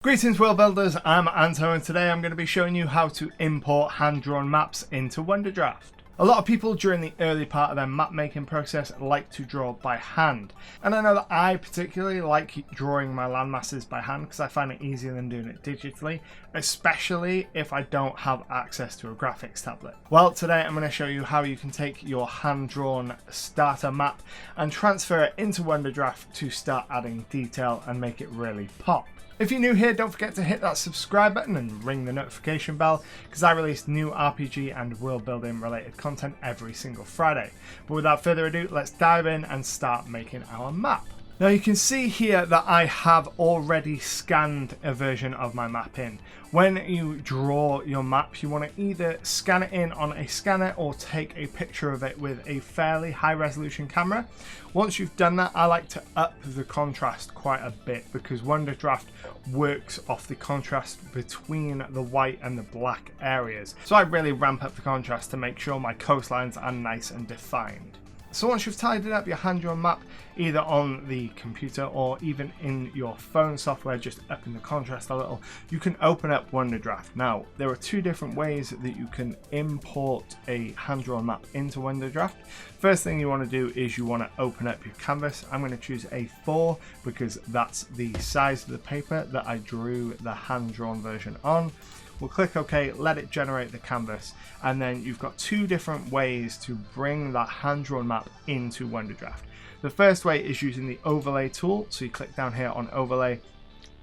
Greetings world builders, I'm Anto and today I'm going to be showing you how to import hand-drawn maps into Wonderdraft. A lot of people during the early part of their map making process like to draw by hand, and I know that I particularly like drawing my landmasses by hand because I find it easier than doing it digitally, especially if I don't have access to a graphics tablet. Well, today I'm going to show you how you can take your hand-drawn starter map and transfer it into Wonderdraft to start adding detail and make it really pop. If you're new here, don't forget to hit that subscribe button and ring the notification bell because I release new RPG and world building related content every single Friday. But without further ado, let's dive in and start making our map. Now you can see here that I have already scanned a version of my map in. When you draw your map, you want to either scan it in on a scanner or take a picture of it with a fairly high resolution camera. Once you've done that, I like to up the contrast quite a bit because Wonderdraft works off the contrast between the white and the black areas. So I really ramp up the contrast to make sure my coastlines are nice and defined. So once you've tidied up your hand-drawn map, either on the computer or even in your phone software, just upping the contrast a little, you can open up Wonderdraft. Now, there are two different ways that you can import a hand-drawn map into Wonderdraft. First thing you want to do is you want to open up your canvas. I'm going to choose A4 because that's the size of the paper that I drew the hand-drawn version on. We'll click OK, let it generate the canvas, and then you've got two different ways to bring that hand-drawn map into Wonderdraft. The first way is using the overlay tool, so you click down here on overlay,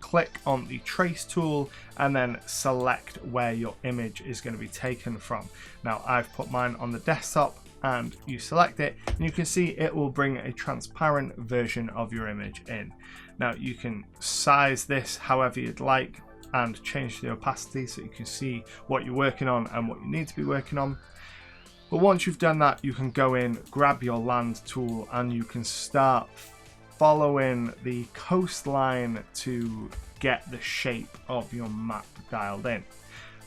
click on the trace tool, and then select where your image is going to be taken from. Now I've put mine on the desktop, and you select it, and you can see it will bring a transparent version of your image in. Now you can size this however you'd like, and change the opacity so you can see what you're working on and what you need to be working on. But once you've done that, you can go in, grab your land tool, and you can start following the coastline to get the shape of your map dialed in.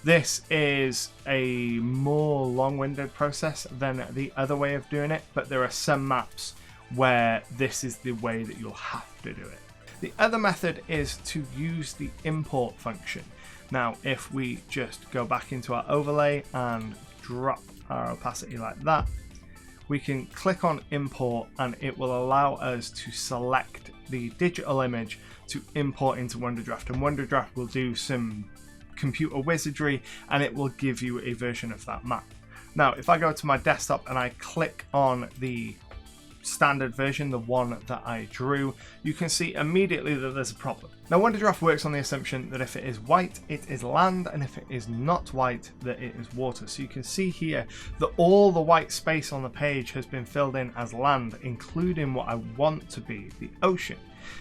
This is a more long-winded process than the other way of doing it, but there are some maps where this is the way that you'll have to do it. The other method is to use the import function. Now, if we just go back into our overlay and drop our opacity like that, we can click on import and it will allow us to select the digital image to import into Wonderdraft. And Wonderdraft will do some computer wizardry and it will give you a version of that map. Now, if I go to my desktop and I click on the standard version, the one that I drew, you can see immediately that there's a problem. Now Wonderdraft works on the assumption that if it is white, it is land, and if it is not white, that it is water. So you can see here that all the white space on the page has been filled in as land, including what I want to be the ocean.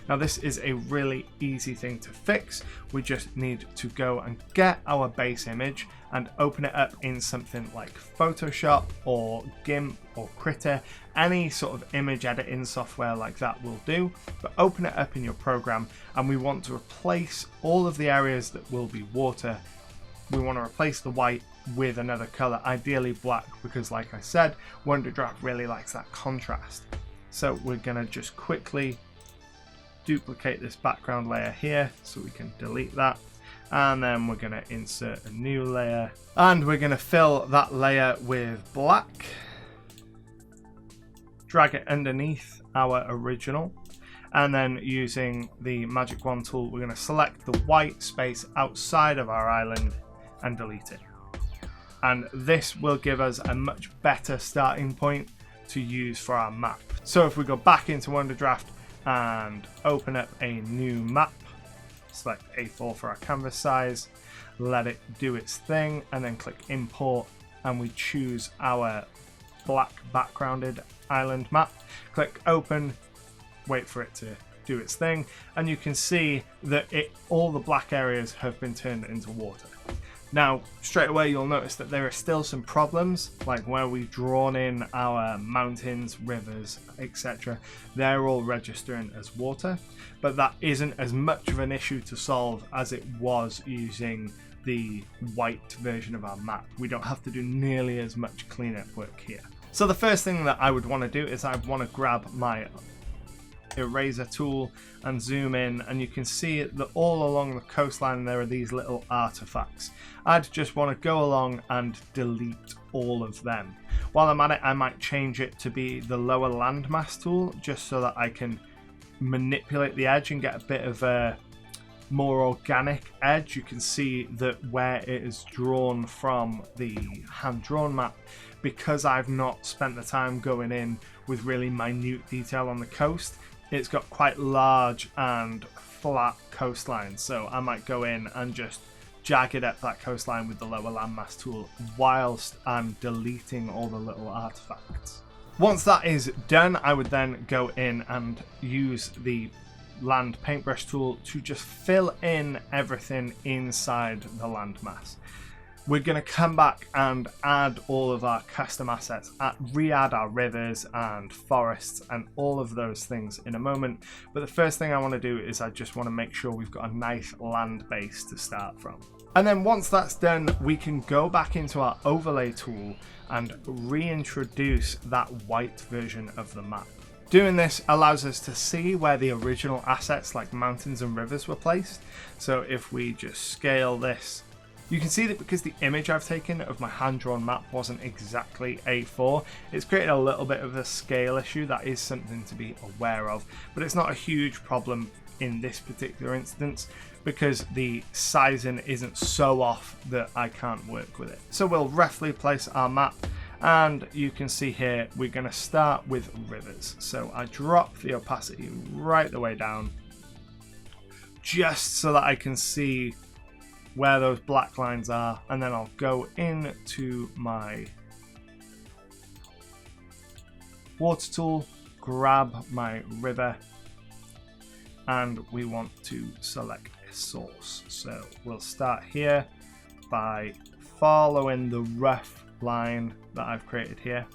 Now this is a really easy thing to fix. We just need to go and get our base image and open it up in something like Photoshop or GIMP or Critter. Any sort of image editing software like that will do, but open it up in your program, and we want to replace all of the areas that will be water. We want to replace the white with another color, ideally black, because like I said, Wonderdraft really likes that contrast. So we're going to just quickly duplicate this background layer here so we can delete that, and then we're going to insert a new layer and we're going to fill that layer with black, drag it underneath our original, and then using the magic wand tool we're going to select the white space outside of our island and delete it. And this will give us a much better starting point to use for our map. So if we go back into Wonderdraft and open up a new map, select A4 for our canvas size, let it do its thing, and then click import, and we choose our black backgrounded island map. Click open, wait for it to do its thing, and you can see that all the black areas have been turned into water. Now, straight away you'll notice that there are still some problems, like where we've drawn in our mountains, rivers, etc. They're all registering as water, but that isn't as much of an issue to solve as it was using the white version of our map. We don't have to do nearly as much cleanup work here. So the first thing that I would want to do is I want to grab my eraser tool and zoom in, and you can see that all along the coastline there are these little artifacts. I'd just want to go along and delete all of them. While I'm at it, I might change it to be the lower landmass tool, just so that I can manipulate the edge and get a bit of a more organic edge. You can see that where it is drawn from the hand-drawn map, because I've not spent the time going in with really minute detail on the coast, it's got quite large and flat coastlines. So I might go in and just jagged up that coastline with the lower landmass tool whilst I'm deleting all the little artifacts. Once that is done, I would then go in and use the land paintbrush tool to just fill in everything inside the landmass. We're going to come back and add all of our custom assets, re-add our rivers and forests and all of those things in a moment. But the first thing I want to do is I just want to make sure we've got a nice land base to start from. And then once that's done, we can go back into our overlay tool and reintroduce that white version of the map. Doing this allows us to see where the original assets like mountains and rivers were placed. So if we just scale this, you can see that because the image I've taken of my hand-drawn map wasn't exactly A4, it's created a little bit of a scale issue. That is something to be aware of, but it's not a huge problem in this particular instance because the sizing isn't so off that I can't work with it. So we'll roughly place our map, and you can see here we're going to start with rivers. So I drop the opacity right the way down just so that I can see where those black lines are, and then I'll go into my water tool, grab my river, and we want to select a source. So we'll start here by following the rough line that I've created here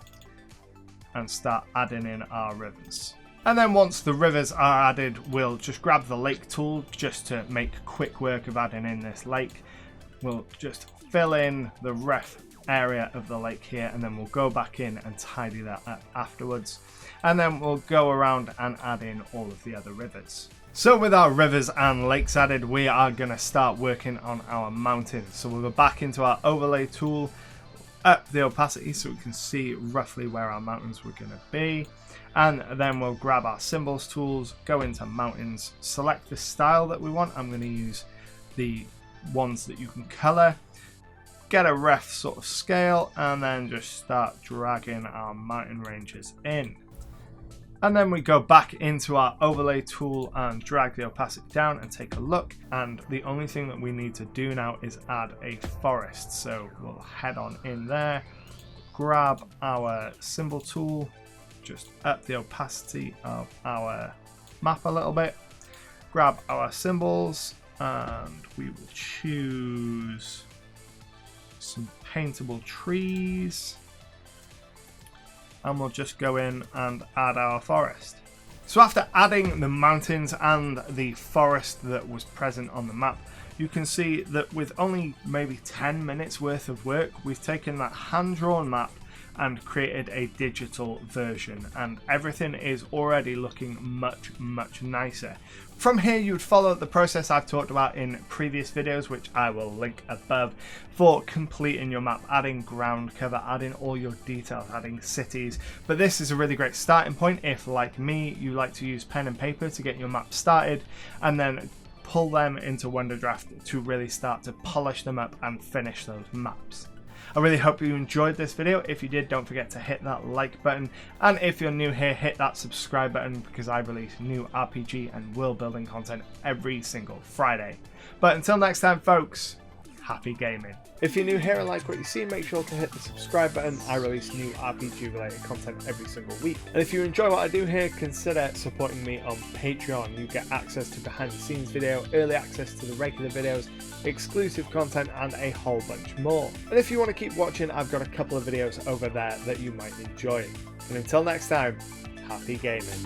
and start adding in our rivers. And then once the rivers are added, we'll just grab the lake tool just to make quick work of adding in this lake. We'll just fill in the rough area of the lake here, and then we'll go back in and tidy that up afterwards. And then we'll go around and add in all of the other rivers. So with our rivers and lakes added, we are going to start working on our mountains. So we'll go back into our overlay tool, up the opacity so we can see roughly where our mountains were going to be. And then we'll grab our symbols tools, go into mountains, select the style that we want. I'm going to use the ones that you can color, get a rough sort of scale, and then just start dragging our mountain ranges in. And then we go back into our overlay tool and drag the opacity down and take a look. And the only thing that we need to do now is add a forest. So we'll head on in there, grab our symbol tool, just up the opacity of our map a little bit, grab our symbols, and we will choose some paintable trees, and we'll just go in and add our forest. So after adding the mountains and the forest that was present on the map, you can see that with only maybe 10 minutes worth of work, we've taken that hand-drawn map and created a digital version, and everything is already looking much nicer. From here, you would follow the process I've talked about in previous videos, which I will link above, for completing your map, adding ground cover, adding all your details, adding cities. But this is a really great starting point if, like me, you like to use pen and paper to get your map started, and then pull them into Wonderdraft to really start to polish them up and finish those maps. I really hope you enjoyed this video. If you did, don't forget to hit that like button, and if you're new here, hit that subscribe button because I release new RPG and world building content every single Friday. But until next time, folks, happy gaming. If you're new here and like what you see, make sure to hit the subscribe button. I release new RPG related content every single week. And if you enjoy what I do here, consider supporting me on Patreon. You get access to behind the scenes video, early access to the regular videos, exclusive content, and a whole bunch more. And if you want to keep watching, I've got a couple of videos over there that you might enjoy. And until next time, happy gaming.